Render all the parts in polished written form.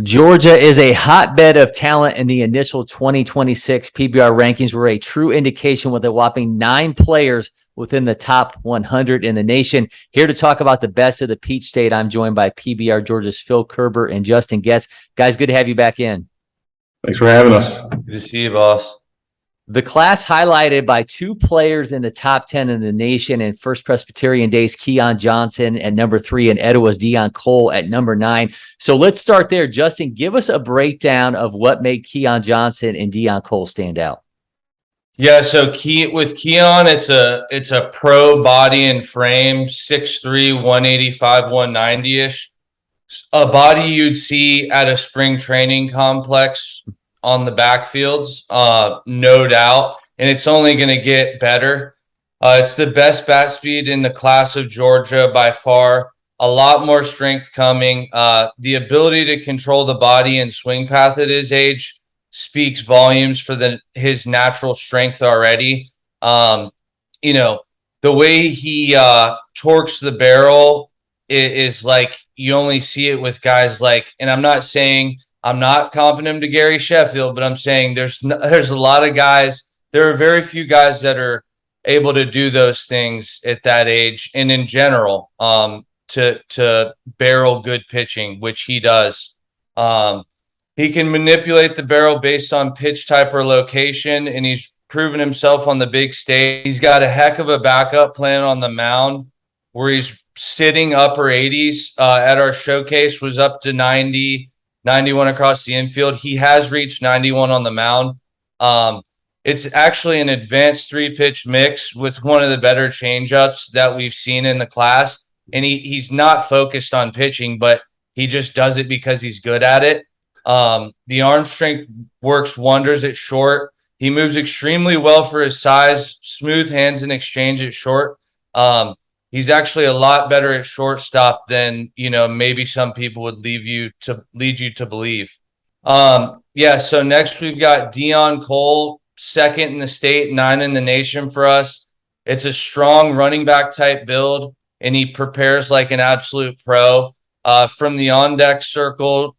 Georgia is a hotbed of talent, and the initial 2026 PBR rankings were a true indication with a whopping 9 players within the top 100 in the nation. Here to talk about the best of the Peach State, I'm joined by PBR Georgia's Phil Kerber and Justin Goetz. Guys, good to have you back in. Thanks for having us. Good to see you, boss. The class highlighted by 2 players in the top 10 in the nation in First Presbyterian Day's Keon Johnson at number 3 and Etowah's Deion Cole at number 9. So let's start there. Justin, give us a breakdown of what made Keon Johnson and Deion Cole stand out. Yeah, so with Keon, it's a pro body and frame, 6'3", 185, 190-ish. A body you'd see at a spring training complex on the backfields, no doubt, and it's only going to get better. It's the best bat speed in the class of Georgia by far. A lot more strength coming. The ability to control the body and swing path at his age speaks volumes for his natural strength already. The way he torques the barrel is like you only see it with guys like, and I'm not saying I'm not comparing him to Gary Sheffield, but I'm saying there's a lot of guys. There are very few guys that are able to do those things at that age, and in general, to barrel good pitching, which he does. He can manipulate the barrel based on pitch type or location, and he's proven himself on the big stage. He's got a heck of a backup plan on the mound where he's sitting upper 80s. At our showcase was up to 90. 91 across the infield. He has reached 91 on the mound. It's actually an advanced 3-pitch mix with one of the better changeups that we've seen in the class. And he's not focused on pitching, but he just does it because he's good at it. The arm strength works wonders at short. He moves extremely well for his size, smooth hands in exchange at short. He's actually a lot better at shortstop than, maybe some people would lead you to believe. So next we've got Deion Cole, 2nd in the state, 9 in the nation for us. It's a strong running back type build, and he prepares like an absolute pro. From the on-deck circle,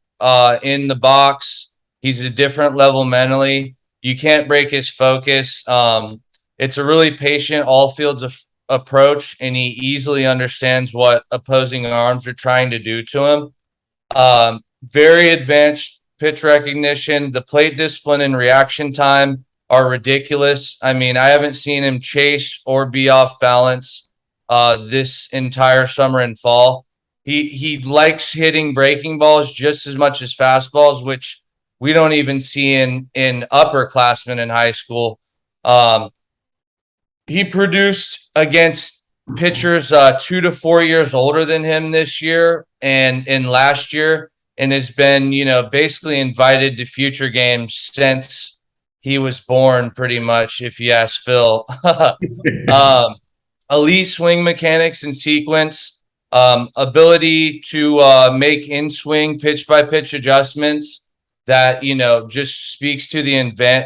in the box, he's a different level mentally. You can't break his focus. It's a really patient, all fields approach, and he easily understands what opposing arms are trying to do to him. Very advanced pitch recognition. The plate discipline and reaction time are ridiculous. I mean, I haven't seen him chase or be off balance this entire summer and fall. He likes hitting breaking balls just as much as fastballs, which we don't even see in upperclassmen in high school. He produced against pitchers 2 to 4 years older than him this year and last year, and has been, basically invited to future games since he was born, pretty much, if you ask Phil. Elite swing mechanics and sequence, ability to make in-swing pitch-by-pitch adjustments that, just speaks to the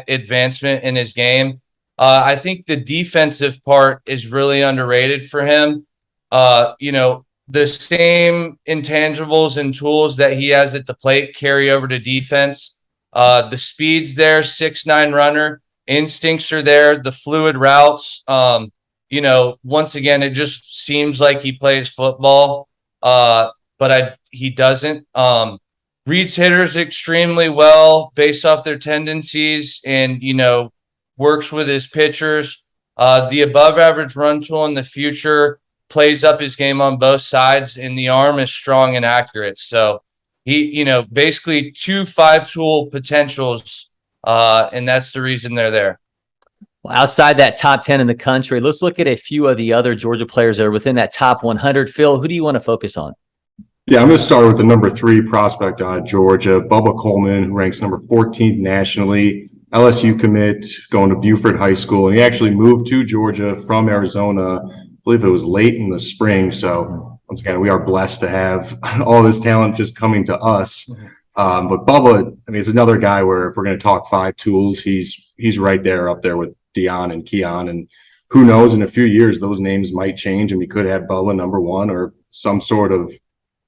advancement in his game. I think the defensive part is really underrated for him. The same intangibles and tools that he has at the plate carry over to defense. The speed's there, 6'9" runner. Instincts are there, the fluid routes. Once again, it just seems like he plays football, but he doesn't. Reads hitters extremely well based off their tendencies and, works with his pitchers. The above average run tool in the future plays up his game on both sides, and the arm is strong and accurate. So he, basically 2 5-tool potentials, and that's the reason they're there. Well, outside that top 10 in the country, let's look at a few of the other Georgia players that are within that top 100. Phil, who do you want to focus on? Yeah, I'm going to start with the number 3 prospect out of Georgia, Bubba Coleman, who ranks number 14th nationally. LSU commit, going to Buford High School, and he actually moved to Georgia from Arizona. I believe it was late in the spring. So once again, we are blessed to have all this talent just coming to us. But Bubba, it's another guy where if we're going to talk 5 tools, he's right there up there with Deion and Keon. And who knows, in a few years, those names might change, and we could have Bubba number 1 or some sort of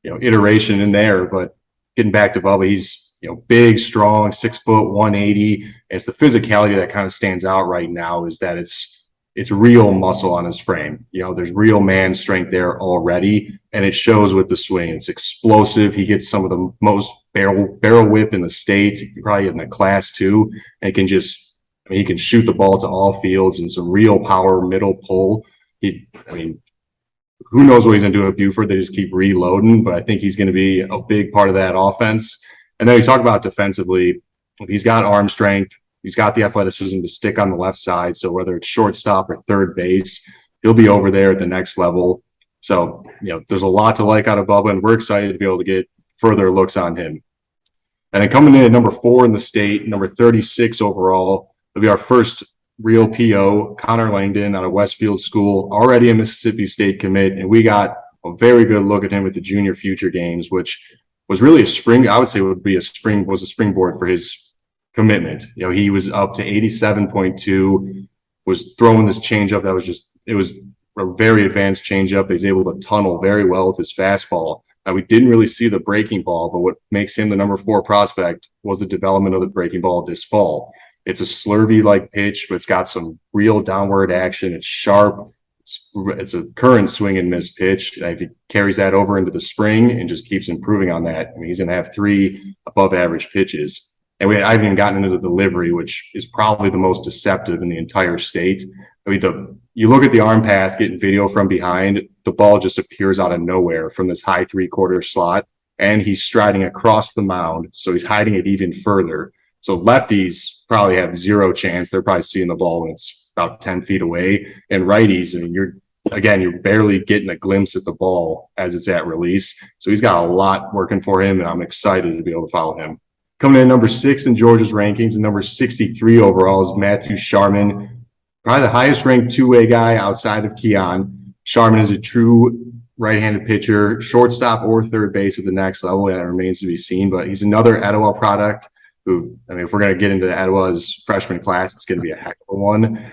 iteration in there. But getting back to Bubba, he's, big, strong, 6', 180. And it's the physicality that kind of stands out right now, is that it's real muscle on his frame. There's real man strength there already, and it shows with the swing. It's explosive. He gets some of the most barrel whip in the state, probably in the class too. And he can shoot the ball to all fields and some real power, middle pull. Who knows what he's going to do at Buford? They just keep reloading, but I think he's going to be a big part of that offense. And then we talk about defensively, he's got arm strength. He's got the athleticism to stick on the left side. So whether it's shortstop or third base, he'll be over there at the next level. So, there's a lot to like out of Bubba, and we're excited to be able to get further looks on him. And then coming in at number 4 in the state, number 36 overall, will be our first real PO, Connor Langdon, out of Westfield School, already a Mississippi State commit. And we got a very good look at him at the junior future games, which was really was a springboard for his commitment. He was up to 87.2, was throwing this changeup that it was a very advanced changeup. He's able to tunnel very well with his fastball. Now, we didn't really see the breaking ball, but what makes him the number 4 prospect was the development of the breaking ball this fall. It's a slurvy-like pitch, but it's got some real downward action. It's sharp. It's a current swing and miss pitch. If he carries that over into the spring and just keeps improving on that, he's going to have 3 above-average pitches. And I haven't even gotten into the delivery, which is probably the most deceptive in the entire state. You look at the arm path, getting video from behind, the ball just appears out of nowhere from this high 3/4 slot, and he's striding across the mound, so he's hiding it even further. So lefties probably have 0 chance. They're probably seeing the ball when it's about 10 feet away. And righties, you're barely getting a glimpse at the ball as it's at release. So he's got a lot working for him, and I'm excited to be able to follow him. Coming in number 6 in Georgia's rankings and number 63 overall is Matthew Sharman, probably the highest ranked two-way guy outside of Keon. Sharman is a true right-handed pitcher, shortstop or third base at the next level. That remains to be seen, but he's another Etowah product who, if we're going to get into Etowah's freshman class, it's going to be a heck of a one.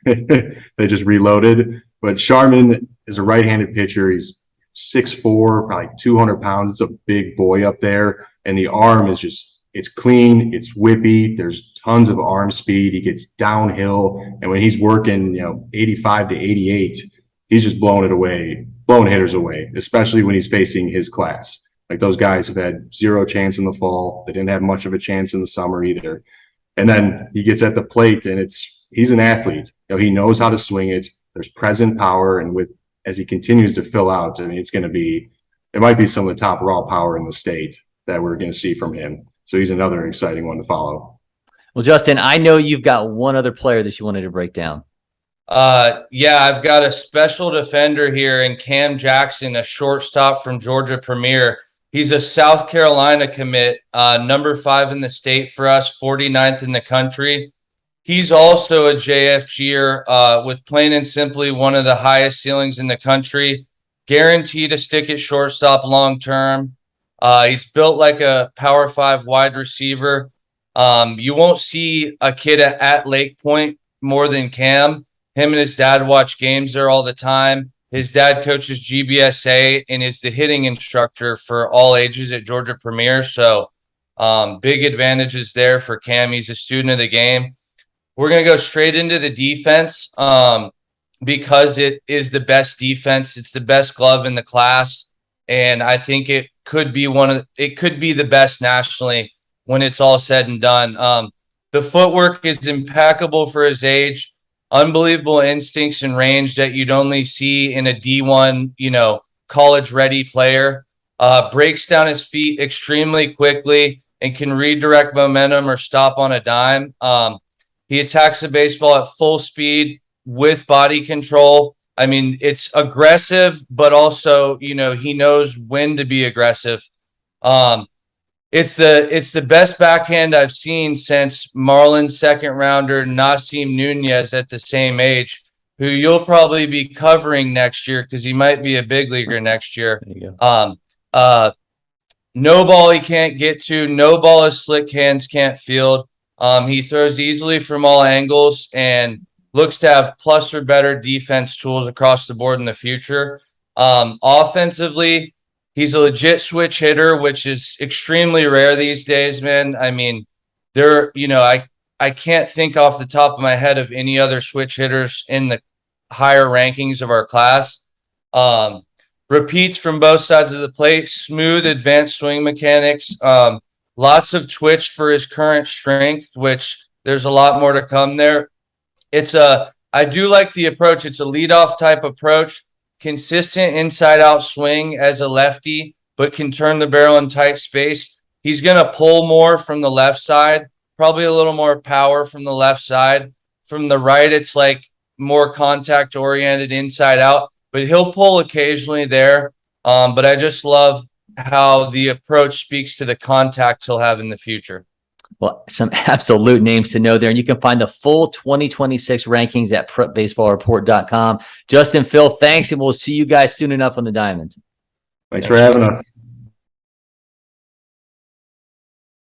They just reloaded. But Sharman is a right-handed pitcher. He's 6'4", probably 200 pounds. It's a big boy up there. And the arm is it's clean, it's whippy. There's tons of arm speed. He gets downhill. And when he's working, 85 to 88, he's just blowing hitters away, especially when he's facing his class. Like, those guys have had 0 chance in the fall. They didn't have much of a chance in the summer either. And then he gets at the plate, and he's an athlete. He knows how to swing it. There's present power, and as he continues to fill out, it might be some of the top raw power in the state that we're going to see from him. So he's another exciting one to follow. Well, Justin, I know you've got one other player that you wanted to break down. Yeah, I've got a special defender here in Cam Jackson, a shortstop from Georgia Premier. He's a South Carolina commit, number 5 in the state for us, 49th in the country. He's also a JFGer with plain and simply one of the highest ceilings in the country, guaranteed to stick at shortstop long term. He's built like a Power 5 wide receiver. You won't see a kid at LakePoint more than Cam. Him and his dad watch games there all the time. His dad coaches GBSA and is the hitting instructor for all ages at Georgia Premier. So big advantages there for Cam. He's a student of the game. We're going to go straight into the defense because it is the best defense. It's the best glove in the class. And I think it could be the best nationally when it's all said and done. The footwork is impeccable for his age. Unbelievable instincts and range that you'd only see in a D1, college-ready player. Breaks down his feet extremely quickly and can redirect momentum or stop on a dime. He attacks the baseball at full speed with body control. It's aggressive, but also, he knows when to be aggressive. It's the best backhand I've seen since Marlins second rounder Nasim Nunez at the same age, who you'll probably be covering next year because he might be a big leaguer next year. There you go. No ball he can't get to, no ball his slick hands can't field. He throws easily from all angles and looks to have plus or better defense tools across the board in the future. Offensively, He's a legit switch hitter, which is extremely rare these days, man. I mean, I can't think off the top of my head of any other switch hitters in the higher rankings of our class. Repeats from both sides of the plate, smooth advanced swing mechanics, lots of twitch for his current strength, which there's a lot more to come there. I do like the approach. It's a leadoff type approach, consistent inside out swing as a lefty, but can turn the barrel in tight space. He's going to pull more from the left side, probably a little more power from the left side. From the right, it's like more contact oriented inside out, but he'll pull occasionally there. But I just love how the approach speaks to the contact he'll have in the future. Well, some absolute names to know there. And you can find the full 2026 rankings at prepbaseballreport.com. Justin, Phil, thanks. And we'll see you guys soon enough on the diamond. Thanks for having us.